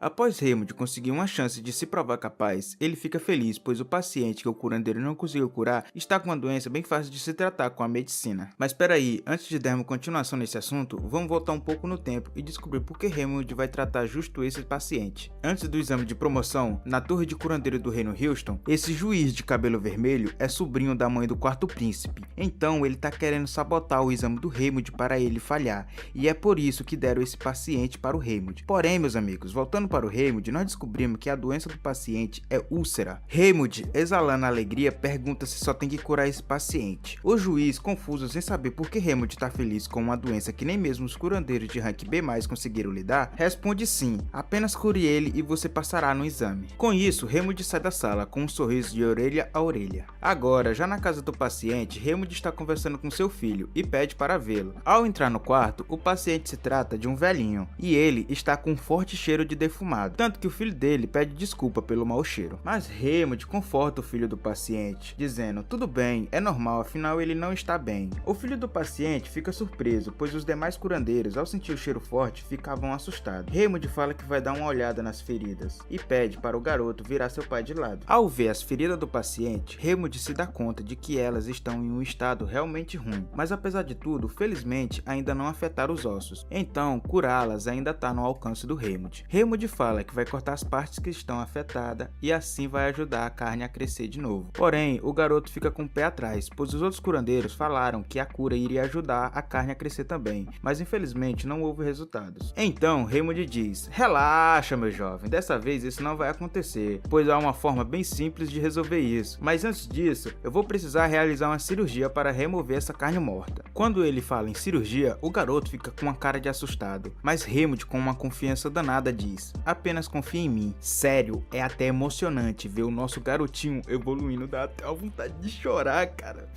Após Raymond conseguir uma chance de se provar capaz, ele fica feliz, pois o paciente que o curandeiro não conseguiu curar está com uma doença bem fácil de se tratar com a medicina. Mas peraí, antes de darmos continuação nesse assunto, vamos voltar um pouco no tempo e descobrir por que Raymond vai tratar justo esse paciente. Antes do exame de promoção, na torre de curandeiro do reino Houston, esse juiz de cabelo vermelho é sobrinho da mãe do quarto príncipe, então ele tá querendo sabotar o exame do Raymond para ele falhar, e é por isso que deram esse paciente para o Raymond. Porém, meus amigos, voltando para o Raymond, nós descobrimos que a doença do paciente é úlcera. Raymond, exalando alegria, pergunta se só tem que curar esse paciente. O juiz, confuso sem saber por que Raymond tá feliz com uma doença que nem mesmo os curandeiros de rank B+, conseguiram lidar, responde sim, apenas cure ele e você passará no exame. Com isso, Raymond sai da sala com um sorriso de orelha a orelha. Agora, já na casa do paciente, Raymond está conversando com seu filho e pede para vê-lo. Ao entrar no quarto, o paciente se trata de um velhinho e ele está com um forte cheiro de defumado, tanto que o filho dele pede desculpa pelo mau cheiro. Mas Raymond conforta o filho do paciente, dizendo: tudo bem, é normal, afinal ele não está bem. O filho do paciente fica surpreso, pois os demais curandeiros, ao sentir o cheiro forte, ficavam assustados. Raymond fala que vai dar uma olhada nas feridas e pede para o garoto virar seu pai de lado. Ao ver as feridas do paciente, Raymond se dá conta de que elas estão em um estado realmente ruim, mas apesar de tudo, felizmente ainda não afetaram os ossos, então curá-las ainda está no alcance do Raymond. Raymond fala que vai cortar as partes que estão afetadas e assim vai ajudar a carne a crescer de novo. Porém, o garoto fica com o pé atrás, pois os outros curandeiros falaram que a cura iria ajudar a carne a crescer também, mas infelizmente não houve resultados. Então, Raymond diz: relaxa, meu jovem, dessa vez isso não vai acontecer, pois há uma forma bem simples de resolver isso, mas antes disso, eu vou precisar realizar uma cirurgia para remover essa carne morta. Quando ele fala em cirurgia, o garoto fica com uma cara de assustado, mas Raymond, com uma confiança danada, diz: apenas confia em mim. Sério, é até emocionante ver o nosso garotinho evoluindo, dá até a vontade de chorar, cara.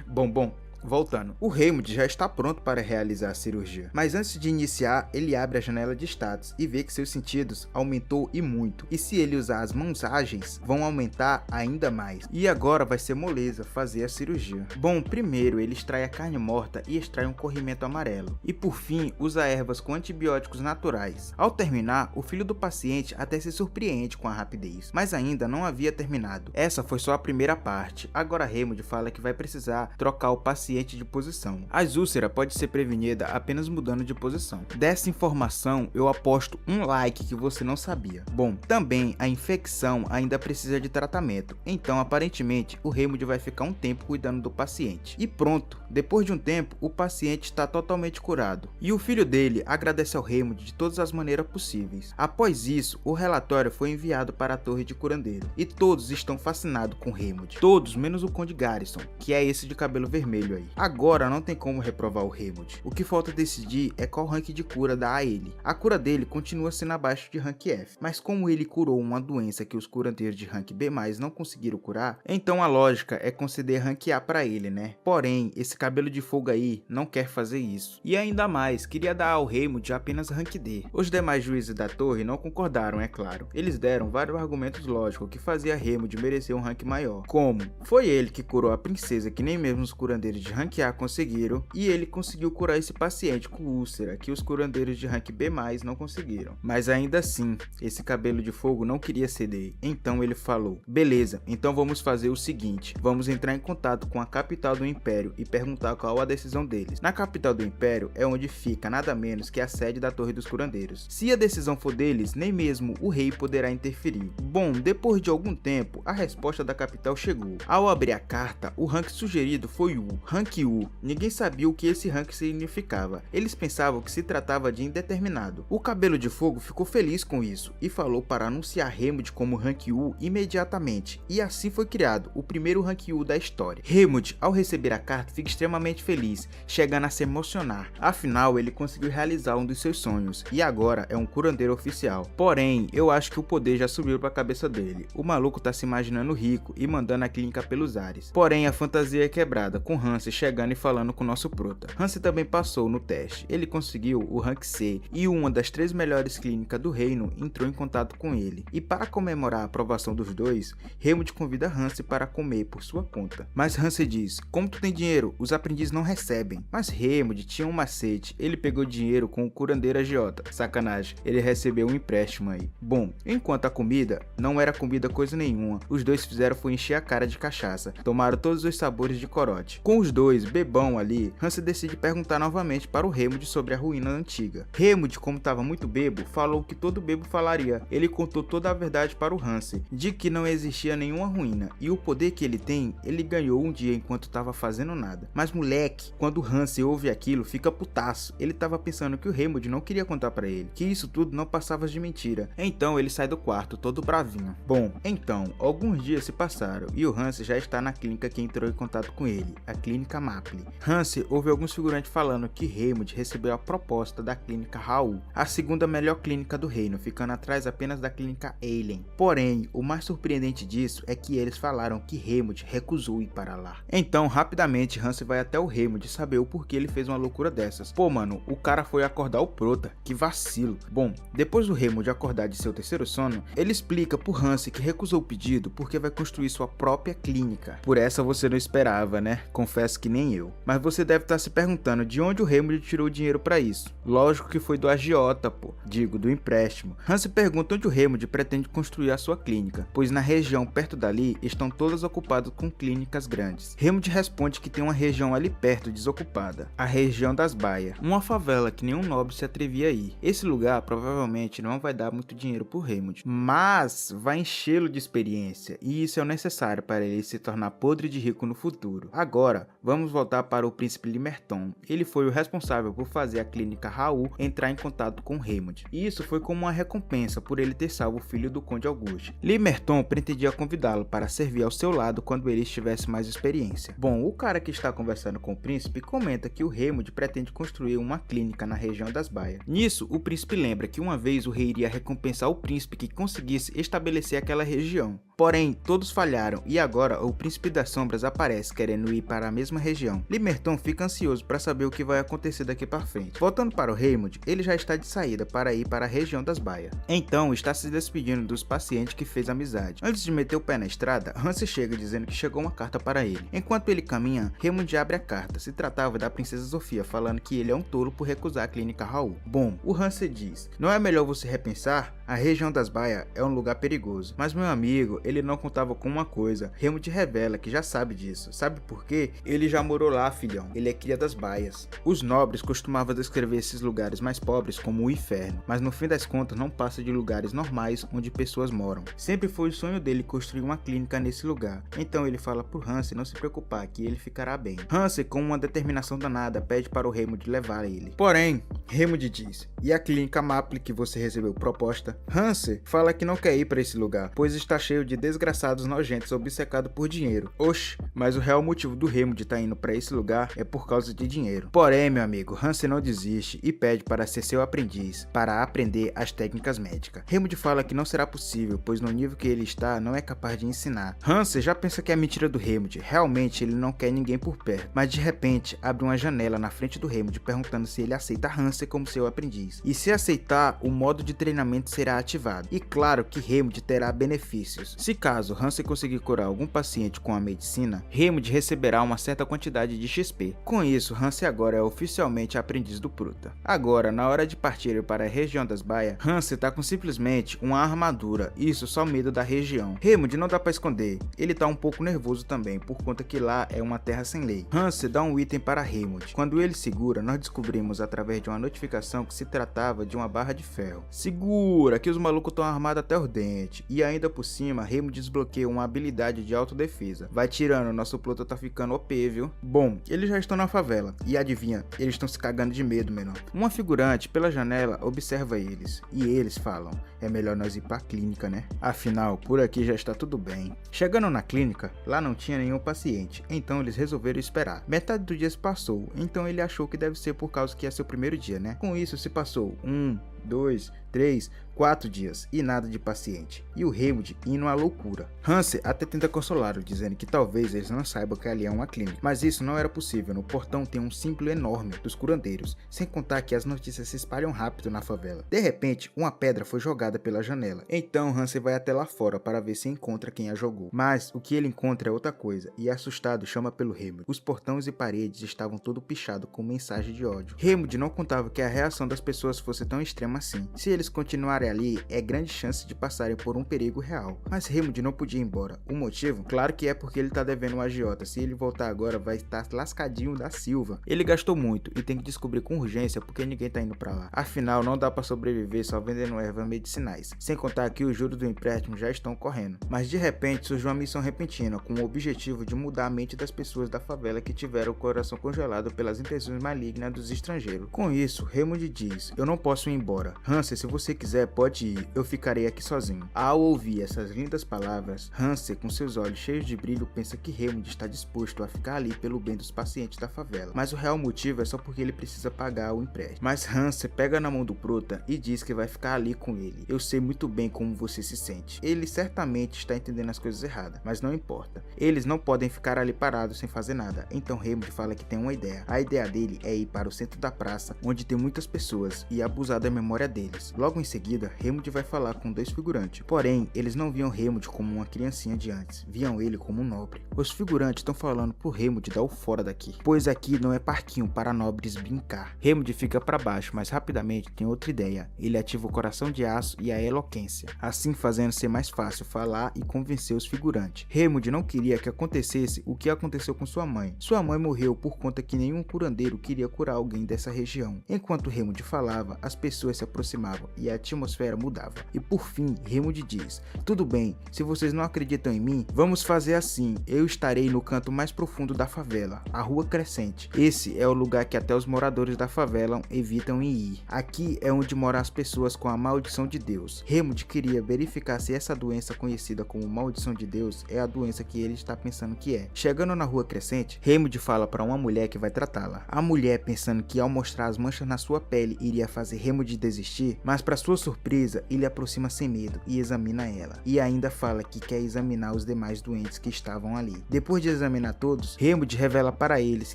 Bom, voltando, o Raymond já está pronto para realizar a cirurgia, mas antes de iniciar, ele abre a janela de status e vê que seus sentidos aumentou e muito, e se ele usar as mãos ágeis, vão aumentar ainda mais, e agora vai ser moleza fazer a cirurgia. Bom, primeiro ele extrai a carne morta e extrai um corrimento amarelo, e por fim usa ervas com antibióticos naturais. Ao terminar, o filho do paciente até se surpreende com a rapidez, mas ainda não havia terminado. Essa foi só a primeira parte, agora Raymond fala que vai precisar trocar o paciente de posição. A úlcera pode ser prevenida apenas mudando de posição. Dessa informação eu aposto um like que você não sabia. Bom, também a infecção ainda precisa de tratamento, então aparentemente o Raymond vai ficar um tempo cuidando do paciente. E pronto, depois de um tempo o paciente está totalmente curado. E o filho dele agradece ao Raymond de todas as maneiras possíveis. Após isso, o relatório foi enviado para a torre de curandeiro e todos estão fascinados com Raymond. Todos menos o Conde Garrison, que é esse de cabelo vermelho aí. Agora não tem como reprovar o Raymond. O que falta decidir é qual rank de cura dá a ele. A cura dele continua sendo abaixo de rank F, mas como ele curou uma doença que os curandeiros de rank B+, não conseguiram curar, então a lógica é conceder rank A para ele, né? Porém, esse cabelo de fogo aí não quer fazer isso. E ainda mais, queria dar ao Raymond apenas rank D. Os demais juízes da torre não concordaram, é claro. Eles deram vários argumentos lógicos que fazia Raymond merecer um rank maior. Como? Foi ele que curou a princesa que nem mesmo os curandeiros de rank A conseguiram, e ele conseguiu curar esse paciente com úlcera que os curandeiros de rank B+, não conseguiram. Mas ainda assim, esse cabelo de fogo não queria ceder, então ele falou: beleza, então vamos fazer o seguinte, vamos entrar em contato com a capital do Império e perguntar qual a decisão deles. Na capital do Império é onde fica nada menos que a sede da Torre dos Curandeiros. Se a decisão for deles, nem mesmo o rei poderá interferir. Bom, depois de algum tempo, a resposta da capital chegou. Ao abrir a carta, o rank sugerido foi U, rank U. Ninguém sabia o que esse rank significava. Eles pensavam que se tratava de indeterminado. O cabelo de fogo ficou feliz com isso e falou para anunciar Raymond como rank U imediatamente. E assim foi criado o primeiro rank U da história. Raymond, ao receber a carta, fica extremamente feliz, chegando a se emocionar. Afinal, ele conseguiu realizar um dos seus sonhos e agora é um curandeiro oficial. Porém, eu acho que o poder já subiu para a cabeça dele. O maluco tá se imaginando rico e mandando a clínica pelos ares. Porém, a fantasia é quebrada, com Hansen Hansi chegando e falando com o nosso prota. Hansi também passou no teste, ele conseguiu o rank C e uma das 3 melhores clínicas do reino entrou em contato com ele. E para comemorar a aprovação dos dois, Helmut convida Hansi para comer por sua conta. Mas Hansi diz, como tu tem dinheiro, os aprendizes não recebem. Mas Helmut tinha um macete, ele pegou dinheiro com o curandeiro agiota. Sacanagem, ele recebeu um empréstimo aí. Bom, enquanto a comida não era comida coisa nenhuma, os dois fizeram foi encher a cara de cachaça, tomaram todos os sabores de corote. Com os dois bebão ali, Hansi decide perguntar novamente para o Helmut sobre a ruína antiga. Helmut, como estava muito bebo, falou o que todo bebo falaria. Ele contou toda a verdade para o Hansi, de que não existia nenhuma ruína, e o poder que ele tem, ele ganhou um dia enquanto estava fazendo nada. Mas moleque, quando o Hansi ouve aquilo, fica putaço. Ele estava pensando que o Helmut não queria contar para ele, que isso tudo não passava de mentira. Então ele sai do quarto todo bravinho. Bom, então, alguns dias se passaram e o Hansi já está na clínica que entrou em contato com ele, a clínica Maple. Hansi ouve alguns figurantes falando que Helmut recebeu a proposta da clínica Raul, a segunda melhor clínica do reino, ficando atrás apenas da clínica Eileen. Porém, o mais surpreendente disso é que eles falaram que Helmut recusou ir para lá. Então, rapidamente, Hansi vai até o Helmut saber o porquê ele fez uma loucura dessas. Pô, mano, o cara foi acordar o prota, que vacilo. Bom, depois do Helmut acordar de seu terceiro sono, ele explica pro Hansi que recusou o pedido porque vai construir sua própria clínica. Por essa você não esperava, né? Confesso que nem eu. Mas você deve estar se perguntando de onde o Helmut tirou o dinheiro para isso. Lógico que foi do agiota, pô. Digo, do empréstimo. Hansi pergunta onde o Helmut pretende construir a sua clínica, pois na região perto dali estão todas ocupadas com clínicas grandes. Helmut responde que tem uma região ali perto desocupada, a região das Baias, uma favela que nenhum nobre se atrevia a ir. Esse lugar provavelmente não vai dar muito dinheiro pro Helmut, mas vai enchê-lo de experiência, e isso é o necessário para ele se tornar podre de rico no futuro. Agora, vamos voltar para o príncipe Limerton. Ele foi o responsável por fazer a clínica Raul entrar em contato com Helmut, e isso foi como uma recompensa por ele ter salvo o filho do Conde Auguste. Limerton pretendia convidá-lo para servir ao seu lado quando ele tivesse mais experiência. Bom, o cara que está conversando com o príncipe comenta que o Helmut pretende construir uma clínica na região das Baias. Nisso, o príncipe lembra que uma vez o rei iria recompensar o príncipe que conseguisse estabelecer aquela região. Porém, todos falharam e agora o príncipe das sombras aparece querendo ir para a mesma região. Limerton fica ansioso para saber o que vai acontecer daqui para frente. Voltando para o Helmut, ele já está de saída para ir para a região das Baias. Então, está se despedindo dos pacientes que fez amizade. Antes de meter o pé na estrada, Hansi chega dizendo que chegou uma carta para ele. Enquanto ele caminha, Helmut abre a carta. Se tratava da princesa Sofia, falando que ele é um tolo por recusar a clínica Raul. Bom, o Hansi diz, não é melhor você repensar? A região das Baias é um lugar perigoso. Mas meu amigo, ele não contava com uma coisa. Helmut revela que já sabe disso. Sabe por quê? Ele já morou lá, filhão. Ele é cria das Baias. Os nobres costumavam descrever esses lugares mais pobres como o inferno, mas no fim das contas não passa de lugares normais onde pessoas moram. Sempre foi o sonho dele construir uma clínica nesse lugar. Então ele fala pro Hansi não se preocupar, que ele ficará bem. Hansi, com uma determinação danada, pede para o Helmut levar ele. Porém, Helmut diz, e a clínica Maple que você recebeu proposta? Hansi fala que não quer ir para esse lugar, pois está cheio de desgraçados nojentos obcecados por dinheiro. Oxe, mas o real motivo do Helmut estar indo para esse lugar é por causa de dinheiro. Porém, meu amigo, Hansi não desiste e pede para ser seu aprendiz, para aprender as técnicas médicas. Helmut fala que não será possível, pois no nível que ele está, não é capaz de ensinar. Hansi já pensa que é mentira do Helmut, realmente ele não quer ninguém por perto, mas de repente abre uma janela na frente do Helmut perguntando se ele aceita Hansi como seu aprendiz. E se aceitar, o modo de treinamento será ativado. E claro que Helmut terá benefícios. Se caso Hansi conseguir curar algum paciente com a medicina, Helmut receberá uma certa quantidade de XP. Com isso, Hansi agora é oficialmente aprendiz do Prota. Agora, na hora de partir para a região das Baias, Hansi tá com simplesmente uma armadura, isso só medo da região. Helmut não dá pra esconder, ele tá um pouco nervoso também, por conta que lá é uma terra sem lei. Hansi dá um item para Helmut. Quando ele segura, nós descobrimos através de uma notificação que se tratava de uma barra de ferro. Segura, que os malucos estão armados até os dentes. E ainda por cima, Helmut desbloqueia uma habilidade de autodefesa. Vai tirando, nosso Prota tá ficando OP, viu? Bom, eles já estão na favela. E adivinha, eles estão se cagando de medo, menor. Uma figurante pela janela observa eles. E eles falam, é melhor nós ir pra clínica, né? Afinal, por aqui já está tudo bem. Chegando na clínica, lá não tinha nenhum paciente. Então eles resolveram esperar. Metade do dia se passou, então ele achou que deve ser por causa que é seu primeiro dia, né? Com isso se passou 1, 2, 3, 4 dias e nada de paciente, e o Helmut indo à loucura. Hanser até tenta consolá-lo, dizendo que talvez eles não saibam que ali é uma clínica, mas isso não era possível. No portão tem um símbolo enorme dos curandeiros, sem contar que as notícias se espalham rápido na favela. De repente, uma pedra foi jogada pela janela, então Hanser vai até lá fora para ver se encontra quem a jogou, mas o que ele encontra é outra coisa, e assustado chama pelo Helmut. Os portões e paredes estavam todo pichado com mensagem de ódio. Helmut não contava que a reação das pessoas fosse tão extrema assim. Se eles continuarem ali, é grande chance de passarem por um perigo real. Mas Helmut não podia ir embora. O motivo? Claro que é porque ele tá devendo um agiota. Se ele voltar agora, vai estar lascadinho da Silva. Ele gastou muito e tem que descobrir com urgência porque ninguém tá indo pra lá. Afinal, não dá pra sobreviver só vendendo ervas medicinais. Sem contar que os juros do empréstimo já estão correndo. Mas de repente surgiu uma missão repentina com o objetivo de mudar a mente das pessoas da favela que tiveram o coração congelado pelas intenções malignas dos estrangeiros. Com isso, Helmut diz: eu não posso ir embora. Hanser, se você quiser, pode ir. Eu ficarei aqui sozinho. Ao ouvir essas lindas palavras, Hanser, com seus olhos cheios de brilho, pensa que Helmut está disposto a ficar ali pelo bem dos pacientes da favela. Mas o real motivo é só porque ele precisa pagar o empréstimo. Mas Hanser pega na mão do Prota e diz que vai ficar ali com ele. Eu sei muito bem como você se sente. Ele certamente está entendendo as coisas erradas, mas não importa. Eles não podem ficar ali parados sem fazer nada. Então Helmut fala que tem uma ideia. A ideia dele é ir para o centro da praça, onde tem muitas pessoas, e abusar da memória deles. Logo em seguida, Helmut vai falar com dois figurantes. Porém, eles não viam Helmut como uma criancinha de antes, viam ele como um nobre. Os figurantes estão falando pro Helmut dar o fora daqui, pois aqui não é parquinho para nobres brincar. Helmut fica para baixo, mas rapidamente tem outra ideia. Ele ativa o coração de aço e a eloquência, assim fazendo ser mais fácil falar e convencer os figurantes. Helmut não queria que acontecesse o que aconteceu com sua mãe. Sua mãe morreu por conta que nenhum curandeiro queria curar alguém dessa região. Enquanto Helmut falava, as pessoas se aproximavam e a atmosfera mudava. E por fim, Helmut diz: tudo bem, se vocês não acreditam em mim, vamos fazer assim. Eu estarei no canto mais profundo da favela, a Rua Crescente. Esse é o lugar que até os moradores da favela evitam em ir. Aqui é onde moram as pessoas com a maldição de Deus. Helmut queria verificar se essa doença conhecida como maldição de Deus é a doença que ele está pensando que é. Chegando na Rua Crescente, Helmut fala para uma mulher que vai tratá-la. A mulher, pensando que ao mostrar as manchas na sua pele iria fazer Helmut desistir, mas para sua surpresa, ele aproxima sem medo e examina ela. E ainda fala que quer examinar os demais doentes que estavam ali. Depois de examinar todos, Helmut revela para eles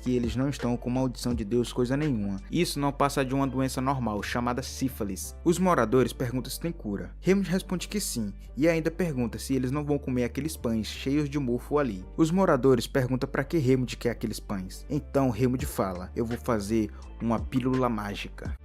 que eles não estão com maldição de Deus coisa nenhuma. Isso não passa de uma doença normal chamada sífilis. Os moradores perguntam se tem cura. Helmut responde que sim, e ainda pergunta se eles não vão comer aqueles pães cheios de mofo ali. Os moradores perguntam para que Helmut quer aqueles pães. Então Helmut fala: eu vou fazer uma pílula mágica.